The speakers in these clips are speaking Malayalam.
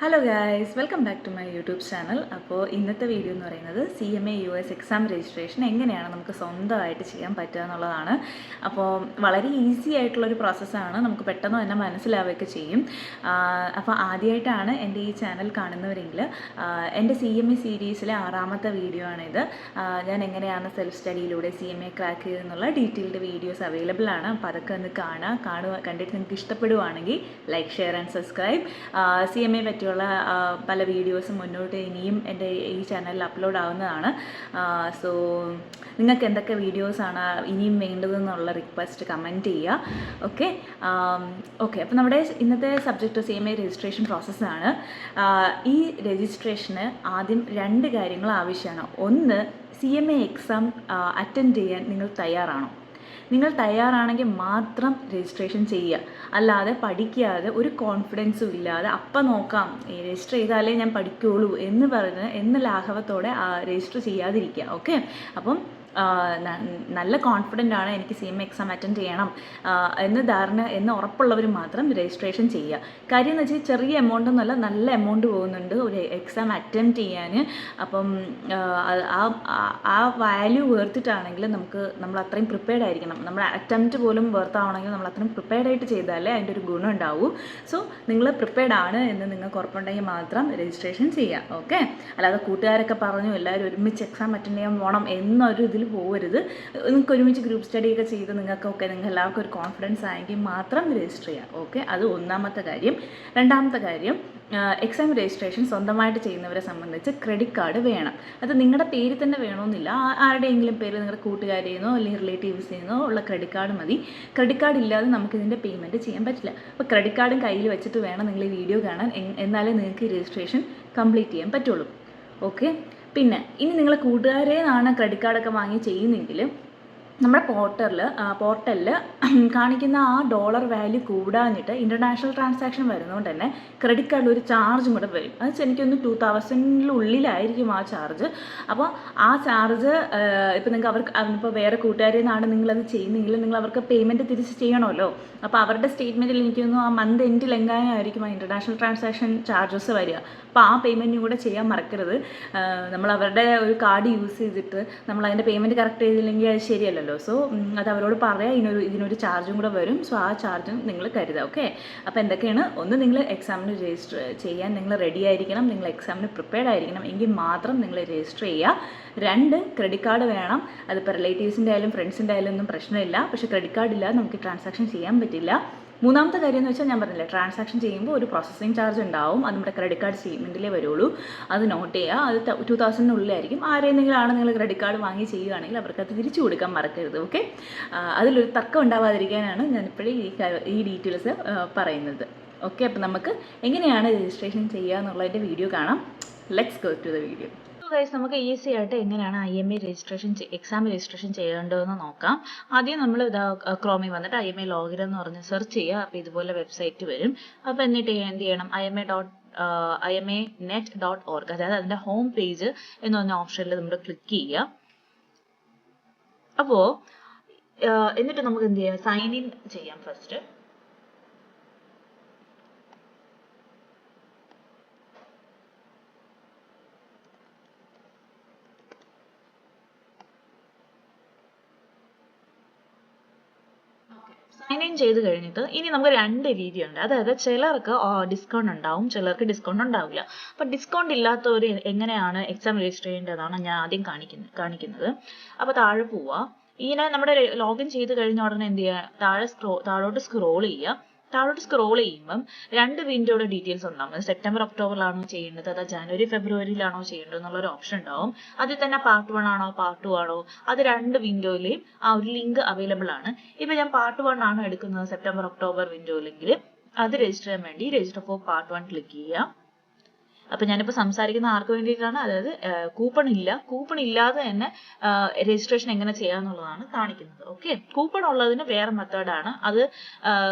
Hello guys, welcome back to my YouTube channel. അപ്പോൾ ഇന്നത്തെ വീഡിയോ എന്ന് പറയുന്നത് CMA US എക്സാം രജിസ്ട്രേഷൻ എങ്ങനെയാണ് നമുക്ക് സ്വന്തമായിട്ട് ചെയ്യാൻ പറ്റുക എന്നുള്ളതാണ്. അപ്പോൾ വളരെ ഈസി ആയിട്ടുള്ളൊരു പ്രോസസ്സാണ്, നമുക്ക് പെട്ടെന്ന് തന്നെ മനസ്സിലാവുകയൊക്കെ ചെയ്യും. അപ്പോൾ ആദ്യമായിട്ടാണ് എൻ്റെ ഈ ചാനൽ കാണുന്നവരെങ്കിൽ എൻ്റെ CMA സീരീസിലെ 6ാമത്തെ വീഡിയോ ആണിത്. ഞാൻ എങ്ങനെയാണ് സെൽഫ് സ്റ്റഡിയിലൂടെ CMA ക്രാക്ക് ചെയ്തെന്നുള്ള ഡീറ്റെയിൽഡ് വീഡിയോസ് അവൈലബിൾ ആണ്. അപ്പോൾ അതൊക്കെ ഒന്ന് കണ്ടിട്ട് നിങ്ങൾക്ക് ഇഷ്ടപ്പെടുവാണെങ്കിൽ like, share and subscribe. CMA പറ്റി പല വീഡിയോസും മുന്നോട്ട് ഇനിയും എൻ്റെ ഈ ചാനലിൽ അപ്ലോഡ് ആവുന്നതാണ്. സോ നിങ്ങൾക്ക് എന്തൊക്കെ വീഡിയോസാണ് ഇനിയും വേണ്ടതെന്നുള്ള റിക്വസ്റ്റ് കമൻറ്റ് ചെയ്യുക. ഓക്കെ. അപ്പോൾ നമ്മുടെ ഇന്നത്തെ സബ്ജക്റ്റ് CMA രജിസ്ട്രേഷൻ പ്രോസസ്സാണ്. ഈ രജിസ്ട്രേഷന് ആദ്യം 2 കാര്യങ്ങൾ ആവശ്യമാണ്. ഒന്ന്, CMA എക്സാം അറ്റൻഡ് ചെയ്യാൻ നിങ്ങൾ തയ്യാറാണോ? നിങ്ങൾ തയ്യാറാണെങ്കിൽ മാത്രം രജിസ്ട്രേഷൻ ചെയ്യുക. അല്ലാതെ പഠിക്കാതെ ഒരു കോൺഫിഡൻസും ഇല്ലാതെ അപ്പം നോക്കാം, രജിസ്റ്റർ ചെയ്താലേ ഞാൻ പഠിക്കുകയുള്ളൂ എന്ന് ലാഘവത്തോടെ രജിസ്റ്റർ ചെയ്യാതിരിക്കുക. ഓക്കെ. അപ്പം നല്ല കോൺഫിഡൻ്റ് ആണ്, എനിക്ക് CMA എക്സാം അറ്റൻഡ് ചെയ്യണം എന്ന് ഉറപ്പുള്ളവർ മാത്രം രജിസ്ട്രേഷൻ ചെയ്യുക. കാര്യം എന്ന് വെച്ചാൽ ചെറിയ എമൗണ്ട് ഒന്നുമല്ല, നല്ല എമൗണ്ട് പോകുന്നുണ്ട് ഒരു എക്സാം അറ്റംപ്റ്റ് ചെയ്യാൻ. അപ്പം ആ വാല്യൂ വേർത്തിട്ടാണെങ്കിൽ നമ്മൾ അത്രയും പ്രിപ്പയർഡ് ആയിരിക്കണം. നമ്മുടെ അറ്റംപ്റ്റ് പോലും വേർത്താവണമെങ്കിൽ നമ്മൾ അത്രയും പ്രിപ്പയർഡ് ആയിട്ട് ചെയ്താലേ അതിൻ്റെ ഒരു ഗുണം ഉണ്ടാവൂ. സോ നിങ്ങൾ പ്രിപ്പയർഡ് ആണ് എന്ന് നിങ്ങൾക്ക് ഉറപ്പുണ്ടെങ്കിൽ മാത്രം രജിസ്ട്രേഷൻ ചെയ്യുക. ഓക്കെ. അല്ലാതെ കൂട്ടുകാരൊക്കെ പറഞ്ഞു എല്ലാവരും ഒരുമിച്ച് എക്സാം അറ്റൻഡ് ചെയ്യാൻ പോകണം എന്നൊരു ഇതിൽ പോകരുത്. നിങ്ങൾക്ക് ഒരുമിച്ച് ഗ്രൂപ്പ് സ്റ്റഡിയൊക്കെ ചെയ്ത് നിങ്ങൾക്ക് എല്ലാവർക്കും ഒരു കോൺഫിഡൻസ് ആയെങ്കിൽ മാത്രം രജിസ്റ്റർ ചെയ്യാം. ഓക്കെ. അത് ഒന്നാമത്തെ കാര്യം. രണ്ടാമത്തെ കാര്യം, എക്സാം രജിസ്ട്രേഷൻ സ്വന്തമായിട്ട് ചെയ്യുന്നവരെ സംബന്ധിച്ച് ക്രെഡിറ്റ് കാർഡ് വേണം. അത് നിങ്ങളുടെ പേര് തന്നെ വേണമെന്നില്ല, ആരുടെയെങ്കിലും പേര്, നിങ്ങളുടെ കൂട്ടുകാരെന്നോ അല്ലെങ്കിൽ റിലേറ്റീവ്സിന്നോ ഉള്ള ക്രെഡിറ്റ് കാർഡ് മതി. ക്രെഡിറ്റ് കാർഡ് ഇല്ലാതെ നമുക്കിതിൻ്റെ പേയ്മെൻറ്റ് ചെയ്യാൻ പറ്റില്ല. അപ്പോൾ ക്രെഡിറ്റ് കാർഡും കയ്യിൽ വെച്ചിട്ട് വേണം നിങ്ങൾ ഈ വീഡിയോ കാണാൻ, എന്നാലേ നിങ്ങൾക്ക് ഈ രജിസ്ട്രേഷൻ കംപ്ലീറ്റ് ചെയ്യാൻ പറ്റുള്ളൂ. ഓക്കെ. പിന്നെ ഇനി നിങ്ങൾ കൂട്ടുകാരെന്നാണ് ക്രെഡിറ്റ് കാർഡൊക്കെ വാങ്ങി ചെയ്യുന്നെങ്കിൽ നമ്മുടെ പോർട്ടലിൽ കാണിക്കുന്ന ആ ഡോളർ വാല്യൂ കൂടാഞ്ഞിട്ട് ഇൻ്റർനാഷണൽ ട്രാൻസാക്ഷൻ വരുന്നതുകൊണ്ട് തന്നെ ക്രെഡിറ്റ് കാർഡിൽ ഒരു ചാർജും കൂടെ വരും. അത് എനിക്കൊന്ന് 2000-നുള്ളിലായിരിക്കും ആ ചാർജ്. അപ്പോൾ ആ ചാർജ് ഇപ്പോൾ നിങ്ങൾക്ക് ഇപ്പോൾ വേറെ കൂട്ടുകാരിൽ നിന്നാണ് നിങ്ങളത് ചെയ്യുന്നെങ്കിൽ നിങ്ങൾ അവർക്ക് പേയ്മെൻറ്റ് തിരിച്ച് ചെയ്യണമല്ലോ. അപ്പോൾ അവരുടെ സ്റ്റേറ്റ്മെൻറ്റിൽ എനിക്ക് തോന്നുന്നു ആ മന്ത് എൻഡിൽ എങ്ങനെയായിരിക്കും ആ ഇൻ്റർനാഷണൽ ട്രാൻസാക്ഷൻ ചാർജസ് വരിക. അപ്പോൾ ആ പേയ്മെൻറ്റും കൂടെ ചെയ്യാൻ മറക്കരുത്. നമ്മൾ അവരുടെ ഒരു കാർഡ് യൂസ് ചെയ്തിട്ട് നമ്മൾ അതിൻ്റെ പേയ്മെൻറ്റ് കറക്റ്റ് ചെയ്തില്ലെങ്കിൽ അത് ശരിയല്ലല്ലോ. സോ അത് അവരോട് പറയാം, ഇതിനൊരു ചാർജും കൂടെ വരും. സോ ആ ചാർജും നിങ്ങൾ കരുതുക. ഓക്കെ. അപ്പോൾ എന്തൊക്കെയാണ്? ഒന്ന്, നിങ്ങൾ എക്സാമിന് രജിസ്റ്റർ ചെയ്യാൻ നിങ്ങൾ റെഡി ആയിരിക്കണം, നിങ്ങൾ എക്സാമിന് പ്രിപ്പയർഡ് ആയിരിക്കണം, എങ്കിൽ മാത്രം നിങ്ങൾ രജിസ്റ്റർ ചെയ്യുക. 2, ക്രെഡിറ്റ് കാർഡ് വേണം. അതിപ്പോൾ റിലേറ്റീവ്സിൻ്റെ ആയാലും ഫ്രണ്ട്സിൻ്റെ ആയാലും ഒന്നും പ്രശ്നമില്ല. പക്ഷേ ക്രെഡിറ്റ് കാർഡ് ഇല്ലാതെ നമുക്ക് ട്രാൻസാക്ഷൻ ചെയ്യാൻ പറ്റില്ല. മൂന്നാമത്തെ കാര്യം എന്ന് വെച്ചാൽ ഞാൻ പറഞ്ഞില്ലേ, ട്രാൻസാക്ഷൻ ചെയ്യുമ്പോൾ ഒരു പ്രോസസ്സിങ് ചാർജ് ഉണ്ടാവും. അത് നമ്മുടെ ക്രെഡിറ്റ് കാർഡ് സ്റ്റേറ്റ്മെൻറ്റിലേ വരുള്ളൂ. അത് നോട്ട് ചെയ്യുക. അത് 2000-നുള്ളിലായിരിക്കും. ആരെയെങ്കിലും നിങ്ങൾ ക്രെഡിറ്റ് കാർഡ് വാങ്ങി ചെയ്യുകയാണെങ്കിൽ അവർക്ക് അത് തിരിച്ചു കൊടുക്കാൻ മറക്കരുത്. ഓക്കെ. അതിലൊരു തർക്കം ഉണ്ടാവാതിരിക്കാനാണ് ഞാനിപ്പോഴേ ഈ ഡീറ്റെയിൽസ് പറയുന്നത്. ഓക്കെ. അപ്പോൾ നമുക്ക് എങ്ങനെയാണ് രജിസ്ട്രേഷൻ ചെയ്യുക എന്നുള്ളതിൻ്റെ വീഡിയോ കാണാം. Let's go to the video. Guys, നമുക്ക് ഈസി ആയിട്ട് എങ്ങനെയാണ് IMA എക്സാം രജിസ്ട്രേഷൻ ചെയ്യേണ്ടതെന്ന് നോക്കാം. ആദ്യം നമ്മൾ ക്രോമിൽ വന്നിട്ട് IMA ലോഗിൻ എന്ന് പറഞ്ഞ് സെർച്ച് ചെയ്യുക. അപ്പോൾ ഇതുപോലെ വെബ്സൈറ്റ് വരും. അപ്പോൾ എന്നിട്ട് എന്ത് ചെയ്യണം, IMAnet.org, അതായത് അതിൻ്റെ ഹോം പേജ് എന്ന് പറഞ്ഞ ഓപ്ഷനിൽ നമ്മൾ ക്ലിക്ക് ചെയ്യുക. അപ്പോൾ എന്നിട്ട് നമുക്ക് എന്ത് ചെയ്യാം, സൈൻ ഇൻ ചെയ്യാം ഫസ്റ്റ്. സൈൻ ഇൻ ചെയ്ത് കഴിഞ്ഞിട്ട് ഇനി നമുക്ക് 2 രീതിയുണ്ട്. അതായത് ചിലർക്ക് ഡിസ്കൗണ്ട് ഉണ്ടാവും, ചിലർക്ക് ഡിസ്കൗണ്ട് ഉണ്ടാവില്ല. അപ്പോൾ ഡിസ്കൗണ്ട് ഇല്ലാത്തവർ എങ്ങനെയാണ് എക്സാം രജിസ്റ്റർ ചെയ്യേണ്ടതാണ് ഞാൻ ആദ്യം കാണിക്കുന്നത്. അപ്പോൾ താഴെ പോവുക. ഇങ്ങനെ നമ്മുടെ ലോഗിൻ ചെയ്ത് കഴിഞ്ഞ ഉടനെ എന്ത് ചെയ്യുക, താഴോട്ട് സ്ക്രോൾ ചെയ്യുക. താഴോട്ട് സ്ക്രോൾ ചെയ്യുമ്പം 2 വിൻഡോയുടെ ഡീറ്റെയിൽസ് ഉണ്ടാവും. സെപ്റ്റംബർ ഒക്ടോബറിലാണോ ചെയ്യേണ്ടത്, അതോ ജനുവരി ഫെബ്രുവരിയിലാണോ ചെയ്യേണ്ടത് എന്നുള്ളൊരു ഓപ്ഷൻ ഉണ്ടാവും. അതിൽ തന്നെ പാർട്ട് 1 ആണോ പാർട്ട് 2 ആണോ, അത് 2 വിൻഡോയിലെയും ആ ഒരു ലിങ്ക് അവൈലബിൾ ആണ്. ഇപ്പൊ ഞാൻ പാർട്ട് 1 ആണ് എടുക്കുന്നത് സെപ്റ്റംബർ ഒക്ടോബർ വിൻഡോയിലെങ്കിൽ അത് രജിസ്റ്റർ ചെയ്യാൻ വേണ്ടി രജിസ്റ്റർ ഫോർ പാർട്ട് 1 ക്ലിക്ക് ചെയ്യുക. അപ്പൊ ഞാനിപ്പോൾ സംസാരിക്കുന്ന ആർക്ക് വേണ്ടിയിട്ടാണ്, അതായത് കൂപ്പൺ ഇല്ലാതെ തന്നെ രജിസ്ട്രേഷൻ എങ്ങനെ ചെയ്യാന്നുള്ളതാണ് കാണിക്കുന്നത്. ഓക്കെ. കൂപ്പൺ ഉള്ളതിന് വേറെ മെത്തേഡാണ്. അത്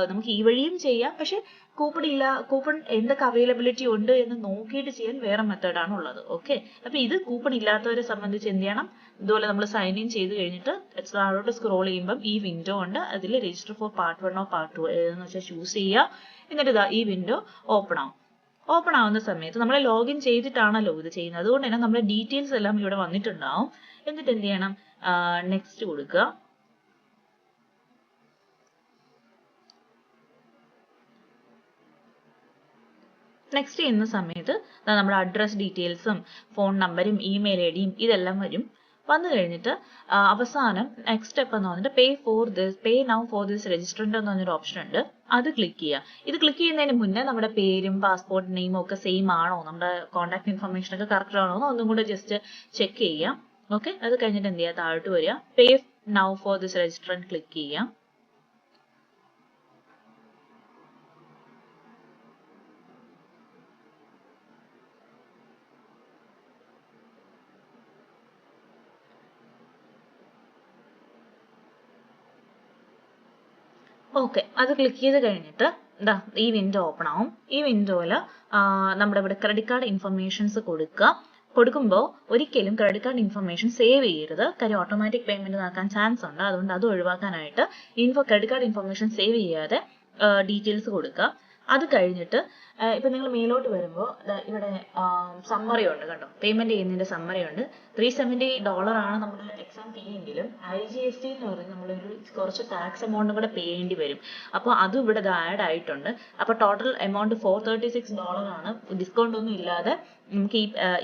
നമുക്ക് ഈ വഴിയും ചെയ്യാം. പക്ഷെ കൂപ്പൺ എന്തൊക്കെ അവൈലബിലിറ്റി ഉണ്ട് എന്ന് നോക്കിയിട്ട് ചെയ്യാൻ വേറെ മെത്തേഡാണ് ഉള്ളത്. ഓക്കെ. അപ്പൊ ഇത് കൂപ്പൺ ഇല്ലാത്തവരെ സംബന്ധിച്ച് എന്ത് ചെയ്യണം, ഇതുപോലെ നമ്മൾ സൈൻ ഇൻ ചെയ്ത് കഴിഞ്ഞിട്ട് താഴോട്ട് സ്ക്രോൾ ചെയ്യുമ്പം ഈ വിൻഡോ ഉണ്ട്. അതിൽ രജിസ്റ്റർ ഫോർ പാർട്ട് 1 പാർട്ട് 2 ഏതെന്ന് വെച്ചാൽ ചൂസ് ചെയ്യുക. എന്നിട്ട് ഈ വിൻഡോ ഓപ്പൺ ആവും. ഓപ്പൺ ആവുന്ന സമയത്ത് നമ്മൾ ലോഗിൻ ചെയ്തിട്ടാണല്ലോ ഇത് ചെയ്യുന്നത്, അതുകൊണ്ട് തന്നെ നമ്മുടെ ഡീറ്റെയിൽസ് എല്ലാം ഇവിടെ വന്നിട്ടുണ്ടാവും. എന്നിട്ട് എന്ത് ചെയ്യണം, നെക്സ്റ്റ് കൊടുക്കുക. നെക്സ്റ്റ് ചെയ്യുന്ന സമയത്ത് നമ്മുടെ അഡ്രസ് ഡീറ്റെയിൽസും ഫോൺ നമ്പരും ഇമെയിൽ ഐ ഡിയും ഇതെല്ലാം വരും. വന്നു കഴിഞ്ഞിട്ട് അവസാനം നെക്സ്റ്റ് സ്റ്റെപ്പ് എന്ന് പറഞ്ഞിട്ട് പേ നൗ ഫോർ ദിസ് രജിസ്റ്ററിന്റെ എന്ന് പറഞ്ഞൊരു ഓപ്ഷൻ ഉണ്ട്, അത് ക്ലിക്ക് ചെയ്യുക. ഇത് ക്ലിക്ക് ചെയ്യുന്നതിന് മുന്നേ നമ്മുടെ പേരും പാസ്പോർട്ട് നെയിമും ഒക്കെ സെയിം ആണോ, നമ്മുടെ കോൺടാക്ട് ഇൻഫർമേഷൻ ഒക്കെ കറക്റ്റ് ആണോ എന്ന് ഒന്നും കൂടെ ജസ്റ്റ് ചെക്ക് ചെയ്യാം. ഓക്കെ, അത് കഴിഞ്ഞിട്ട് എന്ത് ചെയ്യുക, താഴോട്ട് വരിക, പേ now for this register click ചെയ്യാം. ഓക്കെ, അത് ക്ലിക്ക് ചെയ്ത് കഴിഞ്ഞിട്ട് ഈ വിൻഡോ ഓപ്പൺ ആവും. ഈ വിൻഡോയിൽ നമ്മുടെ ഇവിടെ ക്രെഡിറ്റ് കാർഡ് ഇൻഫർമേഷൻസ് കൊടുക്കുമ്പോൾ ഒരിക്കലും ക്രെഡിറ്റ് കാർഡ് ഇൻഫർമേഷൻ സേവ് ചെയ്യരുത്, കാര്യം ഓട്ടോമാറ്റിക് പേയ്മെന്റ് നടക്കാൻ ചാൻസ് ഉണ്ട്. അതുകൊണ്ട് അത് ഒഴിവാക്കാനായിട്ട് ക്രെഡിറ്റ് കാർഡ് ഇൻഫർമേഷൻ സേവ് ചെയ്യാതെ ഡീറ്റെയിൽസ് കൊടുക്കുക. അത് കഴിഞ്ഞിട്ട് ഇപ്പൊ നിങ്ങൾ മേലോട്ട് വരുമ്പോൾ ഇവിടെ സമ്മറി ഉണ്ട് കണ്ടോ, പേയ്മെന്റ് ചെയ്യുന്നതിന്റെ സമ്മറി ഉണ്ട്. $370 ആണ് നമ്മുടെ എക്സാം ഫീ എങ്കിലും IGST എന്ന് പറഞ്ഞ് നമ്മളൊരു കുറച്ച് ടാക്സ് എമൗണ്ട് കൂടെ പേ ചെയ്യേണ്ടി വരും. അപ്പോൾ അതും ഇവിടെ ആഡ് ആയിട്ടുണ്ട്. അപ്പൊ ടോട്ടൽ എമൗണ്ട് $436 ആണ്, ഡിസ്കൗണ്ട് ഒന്നും ഇല്ലാതെ നമുക്ക്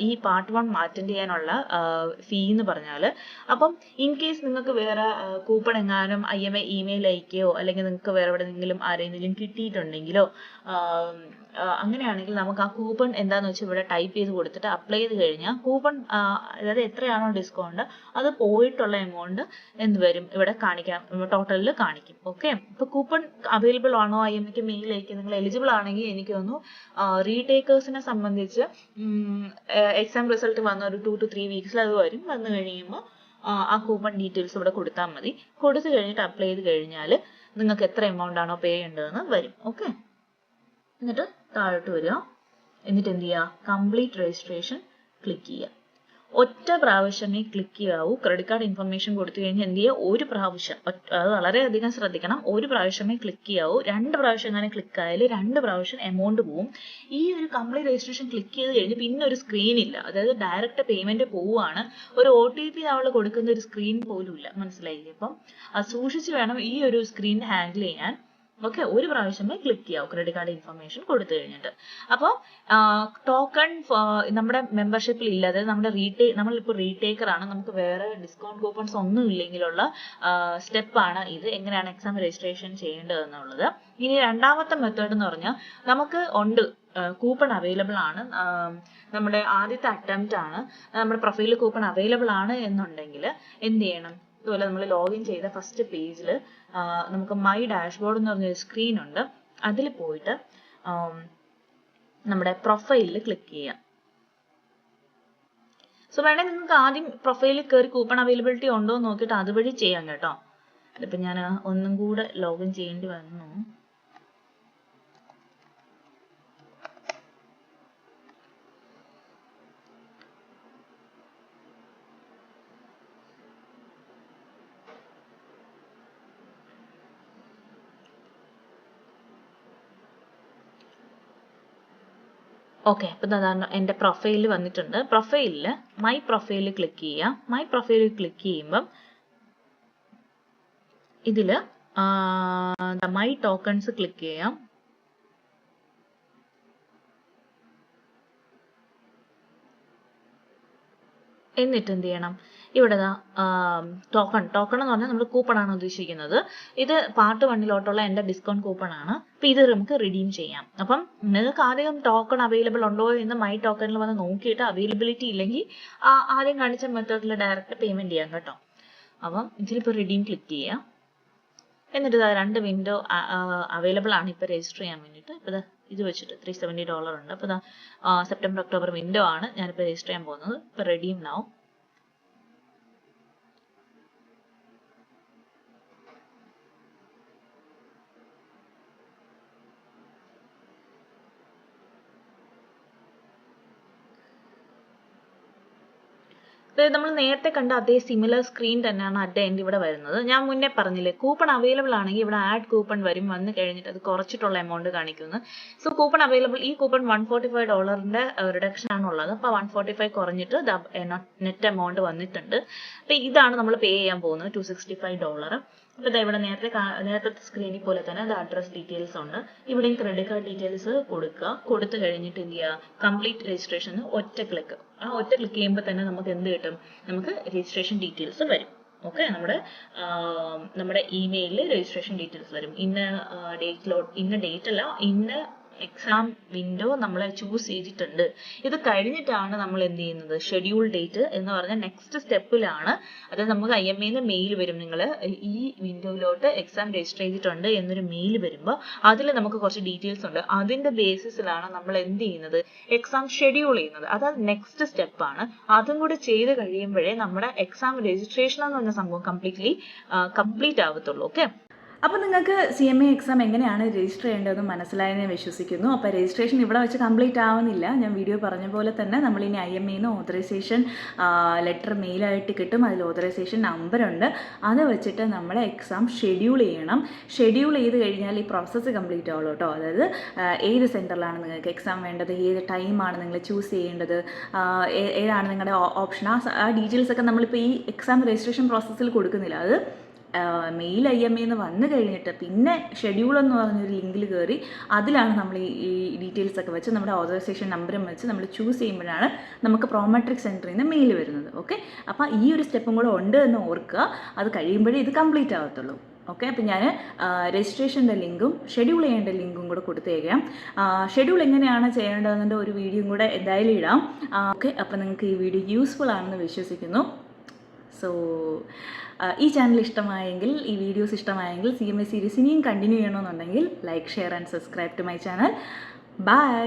ഈ പാർട്ട് 1 അറ്റൻഡ് ചെയ്യാനുള്ള ഫീ എന്ന് പറഞ്ഞാൽ. അപ്പം ഇൻ കേസ് നിങ്ങൾക്ക് വേറെ കൂപ്പൺ എങ്ങാനും IMI ഇമെയിൽ അയക്കുകയോ അല്ലെങ്കിൽ നിങ്ങൾക്ക് വേറെ എവിടെയെങ്കിലും ആരെങ്കിലും കിട്ടിയിട്ടുണ്ടെങ്കിലോ അങ്ങനെയാണെങ്കിൽ നമുക്ക് ആ കൂപ്പൺ എന്താന്ന് വെച്ചാൽ ഇവിടെ ടൈപ്പ് ചെയ്ത് കൊടുത്തിട്ട് അപ്ലൈ ചെയ്ത് കഴിഞ്ഞാൽ കൂപ്പൺ അതായത് എത്രയാണോ ഡിസ്കൗണ്ട് അത് പോയിട്ടുള്ള എമൗണ്ട് എന്ത് വരും ഇവിടെ കാണിക്കാം, ടോട്ടലിൽ കാണിക്കും. ഓക്കെ, ഇപ്പൊ കൂപ്പൺ അവൈലബിൾ ആണോ IMIക്ക് മെയിൽ അയക്കുക, നിങ്ങൾ എലിജിബിൾ ആണെങ്കിൽ എനിക്ക് തോന്നുന്നു റീടേക്കേഴ്സിനെ സംബന്ധിച്ച് എക്സാം റിസൾട്ട് വന്ന ഒരു 2 to 3 വീക്സിൽ അത് വരും. വന്നു കഴിയുമ്പോൾ ആ കൂപ്പൺ ഡീറ്റെയിൽസ് ഇവിടെ കൊടുത്താൽ മതി. കൊടുത്തു കഴിഞ്ഞിട്ട് അപ്ലൈ ചെയ്ത് കഴിഞ്ഞാൽ നിങ്ങൾക്ക് എത്ര എമൗണ്ട് ആണോ പേ ചെയ്യേണ്ടതെന്ന് വരും. ഓക്കെ, എന്നിട്ട് താഴോട്ട് വരിക, എന്നിട്ട് എന്ത് ചെയ്യുക, കംപ്ലീറ്റ് രജിസ്ട്രേഷൻ ക്ലിക്ക് ചെയ്യുക. ഒറ്റ പ്രാവശ്യമേ ക്ലിക്ക് ചെയ്യാവൂ. ക്രെഡിറ്റ് കാർഡ് ഇൻഫർമേഷൻ കൊടുത്തു കഴിഞ്ഞാൽ എന്ത് ചെയ്യുക, ഒരു പ്രാവശ്യം, അത് വളരെയധികം ശ്രദ്ധിക്കണം, ഒരു പ്രാവശ്യമേ ക്ലിക്ക് ചെയ്യാവൂ. 2 പ്രാവശ്യം അങ്ങനെ ക്ലിക്ക് ആയാൽ 2 പ്രാവശ്യം എമൗണ്ട് പോവും. ഈ ഒരു കംപ്ലീറ്റ് രജിസ്ട്രേഷൻ ക്ലിക്ക് ചെയ്ത് കഴിഞ്ഞ് പിന്നെ ഒരു സ്ക്രീൻ ഇല്ല, അതായത് ഡയറക്റ്റ് പേയ്മെന്റ് പോവുകയാണ്. ഒരു OTP നമ്മൾ കൊടുക്കുന്ന ഒരു സ്ക്രീൻ പോലും ഇല്ല, മനസ്സിലായില്ലേ? അപ്പം അത് സൂക്ഷിച്ച് വേണം ഈ ഒരു സ്ക്രീൻ ഹാൻഡിൽ ചെയ്യാൻ. ഓക്കെ, ഒരു പ്രാവശ്യമേ ക്ലിക്ക് ചെയ്യാവും ക്രെഡിറ്റ് കാർഡ് ഇൻഫർമേഷൻ കൊടുത്തു കഴിഞ്ഞിട്ട്. അപ്പോൾ ടോക്കൺ നമ്മുടെ മെമ്പർഷിപ്പിൽ ഇല്ല, അതായത് നമ്മളിപ്പോൾ റീടേക്കർ ആണ്, നമുക്ക് വേറെ ഡിസ്കൗണ്ട് കൂപ്പൺസ് ഒന്നും ഇല്ലെങ്കിലുള്ള സ്റ്റെപ്പാണ് ഇത്, എങ്ങനെയാണ് എക്സാം രജിസ്ട്രേഷൻ ചെയ്യേണ്ടത് എന്നുള്ളത്. ഇനി രണ്ടാമത്തെ മെത്തേഡ് എന്ന് പറഞ്ഞാൽ നമുക്ക് ഉണ്ട്, കൂപ്പൺ അവൈലബിൾ ആണ്, നമ്മുടെ ആദ്യത്തെ അറ്റംപ്റ്റ് ആണ്, നമ്മുടെ പ്രൊഫൈലിൽ കൂപ്പൺ അവൈലബിൾ ആണ് എന്നുണ്ടെങ്കിൽ എന്ത് ചെയ്യണം, ഇതുപോലെ നമ്മൾ ലോഗിൻ ചെയ്ത ഫസ്റ്റ് പേജിൽ നമുക്ക് മൈ ഡാഷ്ബോർഡ് എന്ന് പറഞ്ഞൊരു സ്ക്രീൻ ഉണ്ട്, അതിൽ പോയിട്ട് നമ്മുടെ പ്രൊഫൈലിൽ ക്ലിക്ക് ചെയ്യാം. സോ വേണമെങ്കിൽ നിങ്ങൾക്ക് ആദ്യം പ്രൊഫൈലിൽ കയറി കൂപ്പൺ അവൈലബിലിറ്റി ഉണ്ടോ എന്ന് നോക്കിയിട്ട് അതുവഴി ചെയ്യാം കേട്ടോ. ഇതിപ്പോൾ ഞാൻ ഒന്നും കൂടെ ലോഗിൻ ചെയ്യേണ്ടി വന്നു. ഓക്കെ, അപ്പം അതാണ് എൻ്റെ പ്രൊഫൈലിൽ വന്നിട്ടുണ്ട്. പ്രൊഫൈലിൽ മൈ പ്രൊഫൈലിൽ ക്ലിക്ക് ചെയ്യാം. മൈ പ്രൊഫൈലിൽ ക്ലിക്ക് ചെയ്യുമ്പം ഇതിൽ മൈ ടോക്കൺസ് ക്ലിക്ക് ചെയ്യാം. എന്നിട്ട് എന്ത് ചെയ്യണം, ഇവിടെ ടോക്കൺ എന്ന് പറഞ്ഞാൽ നമ്മൾ കൂപ്പൺ ആണ് ഉദ്ദേശിക്കുന്നത്. ഇത് പാർട്ട് 1 എൻ്റെ ഡിസ്കൗണ്ട് കൂപ്പൺ ആണ്. അപ്പൊ ഇത് നമുക്ക് റിഡീം ചെയ്യാം. അപ്പം നിങ്ങൾക്ക് ആദ്യം ടോക്കൺ അവൈലബിൾ ഉണ്ടോ എന്ന് മൈ ടോക്കണിൽ വന്ന് നോക്കിയിട്ട് അവൈലബിലിറ്റി ഇല്ലെങ്കിൽ ആദ്യം കാണിച്ച മെത്തേഡിൽ ഡയറക്റ്റ് പേയ്മെന്റ് ചെയ്യാം കേട്ടോ. അപ്പം ഇതിലിപ്പോൾ റിഡീം ക്ലിക്ക് ചെയ്യാം. എന്നിട്ട് 2 വിൻഡോ അവൈലബിൾ ആണ് ഇപ്പോൾ രജിസ്റ്റർ ചെയ്യാൻ വേണ്ടിയിട്ട്. ഇപ്പോൾ ഇത് വെച്ചിട്ട് $370 ഉണ്ട്. അപ്പോൾ സെപ്റ്റംബർ ഒക്ടോബർ വിൻഡോ ആണ് ഞാനിപ്പോൾ രജിസ്റ്റർ ചെയ്യാൻ പോകുന്നത്. ഇപ്പോൾ റെഡീം നൗ. അതായത് നമ്മൾ നേരത്തെ കണ്ട അതേ സിമിലർ സ്ക്രീൻ തന്നെയാണ് അറ്റ് എൻഡ് ഇവിടെ വരുന്നത്. ഞാൻ മുന്നേ പറഞ്ഞില്ലേ, കൂപ്പൺ അവൈലബിൾ ആണെങ്കിൽ ഇവിടെ ആഡ് കൂപ്പൺ വരും, വന്ന് കഴിഞ്ഞിട്ട് അത് കുറച്ചിട്ടുള്ള എമൗണ്ട് കാണിക്കുന്നു. സോ കൂപ്പൺ അവൈലബിൾ, ഈ കൂപ്പൺ $145 റിഡക്ഷൻ ആണുള്ളത്. അപ്പോൾ 145 കുറഞ്ഞിട്ട് നെറ്റ് എമൗണ്ട് വന്നിട്ടുണ്ട്. അപ്പോൾ ഇതാണ് നമ്മൾ പേ ചെയ്യാൻ പോകുന്നത്, $265. അപ്പോൾ ഇതാ ഇവിടെ നേരത്തെ സ്ക്രീനിൽ പോലെ തന്നെ അത് അഡ്രസ് ഡീറ്റെയിൽസ് ഉണ്ട്. ഇവിടെയും ക്രെഡിറ്റ് കാർഡ് ഡീറ്റെയിൽസ് കൊടുക്കുക. കൊടുത്തു കഴിഞ്ഞിട്ട് എന്ത് ചെയ്യുക, കംപ്ലീറ്റ് രജിസ്ട്രേഷൻ ഒറ്റ ക്ലിക്ക്. ആ ഒറ്റ ക്ലിക്ക് ചെയ്യുമ്പോൾ തന്നെ നമുക്ക് എന്ത് കിട്ടും, നമുക്ക് രജിസ്ട്രേഷൻ ഡീറ്റെയിൽസ് വരും. ഓക്കെ, നമ്മുടെ ഇമെയിലിൽ രജിസ്ട്രേഷൻ ഡീറ്റെയിൽസ് വരും. ഇന്ന ഡേറ്റ് അല്ല, ഇന്ന എക്സാം വിൻഡോ നമ്മൾ ചൂസ് ചെയ്തിട്ടുണ്ട്. ഇത് കഴിഞ്ഞിട്ടാണ് നമ്മൾ എന്ത് ചെയ്യുന്നത്, ഷെഡ്യൂൾ ഡേറ്റ് എന്ന് പറഞ്ഞ നെക്സ്റ്റ് സ്റ്റെപ്പിലാണ്. അതായത് നമുക്ക് IMA മെയിൽ വരും, നിങ്ങൾ ഈ വിൻഡോയിലോട്ട് എക്സാം രജിസ്റ്റർ ചെയ്തിട്ടുണ്ട് എന്നൊരു മെയിൽ വരുമ്പോൾ അതിൽ നമുക്ക് കുറച്ച് ഡീറ്റെയിൽസ് ഉണ്ട്. അതിന്റെ ബേസിസിലാണ് നമ്മൾ എന്ത് ചെയ്യുന്നത്, എക്സാം ഷെഡ്യൂൾ ചെയ്യുന്നത്. അത് നെക്സ്റ്റ് സ്റ്റെപ്പാണ്. അതും കൂടി ചെയ്ത് കഴിയുമ്പോഴേ നമ്മുടെ എക്സാം രജിസ്ട്രേഷൻ എന്ന് പറഞ്ഞ സംഭവം കംപ്ലീറ്റ് ആവത്തുള്ളൂ. ഓക്കെ, അപ്പോൾ നിങ്ങൾക്ക് CMA എക്സാം എങ്ങനെയാണ് രജിസ്റ്റർ ചെയ്യേണ്ടതെന്ന് മനസ്സിലായെന്ന് വിശ്വസിക്കുന്നു. അപ്പോൾ രജിസ്ട്രേഷൻ ഇവിടെ വെച്ച് കംപ്ലീറ്റ് ആവുന്നില്ല. ഞാൻ വീഡിയോ പറഞ്ഞ പോലെ തന്നെ നമ്മളിനി IMA ഓതറൈസേഷൻ ലെറ്റർ മെയിലായിട്ട് കിട്ടും. അതിൽ ഓതറൈസേഷൻ നമ്പറുണ്ട്. അത് വെച്ചിട്ട് നമ്മൾ എക്സാം ഷെഡ്യൂൾ ചെയ്യണം. ഷെഡ്യൂൾ ചെയ്ത് കഴിഞ്ഞാൽ ഈ പ്രോസസ്സ് കംപ്ലീറ്റ് ആവുള്ളൂ കേട്ടോ. അതായത് ഏത് സെൻറ്ററിലാണ് നിങ്ങൾക്ക് എക്സാം വേണ്ടത്, ഏത് ടൈമാണ് നിങ്ങൾ ചൂസ് ചെയ്യേണ്ടത്, ഏതാണ് നിങ്ങളുടെ ഓപ്ഷൻ, ആ ഡീറ്റെയിൽസൊക്കെ നമ്മളിപ്പോൾ ഈ എക്സാം രജിസ്ട്രേഷൻ പ്രോസസ്സിൽ കൊടുക്കുന്നില്ല. അത് മെയിൽ IMA വന്നു കഴിഞ്ഞിട്ട് പിന്നെ ഷെഡ്യൂൾ എന്ന് പറഞ്ഞൊരു ലിങ്കിൽ കയറി അതിലാണ് നമ്മൾ ഈ ഡീറ്റെയിൽസ് ഒക്കെ വെച്ച് നമ്മുടെ ഓതറൈസേഷൻ നമ്പറും വെച്ച് നമ്മൾ ചൂസ് ചെയ്യുമ്പോഴാണ് നമുക്ക് പ്രോമെട്രിക് സെൻറ്ററിൽ നിന്ന് മെയിൽ വരുന്നത്. ഓക്കെ, അപ്പോൾ ഈ ഒരു സ്റ്റെപ്പും കൂടെ ഉണ്ട് എന്ന് ഓർക്കുക. അത് കഴിയുമ്പോഴേ ഇത് കംപ്ലീറ്റ് ആവത്തുള്ളൂ. ഓക്കെ, അപ്പോൾ ഞാൻ രജിസ്ട്രേഷൻ്റെ ലിങ്കും ഷെഡ്യൂൾ ചെയ്യേണ്ട ലിങ്കും കൂടെ കൊടുത്തേക്കാം. ഷെഡ്യൂൾ എങ്ങനെയാണ് ചെയ്യേണ്ടതെന്നതിൻ്റെ ഒരു വീഡിയോയും കൂടെ എന്തായാലും ഇടാം. ഓക്കെ, അപ്പോൾ നിങ്ങൾക്ക് ഈ വീഡിയോ യൂസ്ഫുൾ ആണെന്ന് വിശ്വസിക്കുന്നു. സോ ഈ ചാനൽ ഇഷ്ടമായെങ്കിൽ, ഈ വീഡിയോസ് ഇഷ്ടമായെങ്കിൽ, CMA സീരീസ് ഇനിയും കണ്ടിന്യൂ ചെയ്യണമെന്നുണ്ടെങ്കിൽ like, share and subscribe to my channel. By.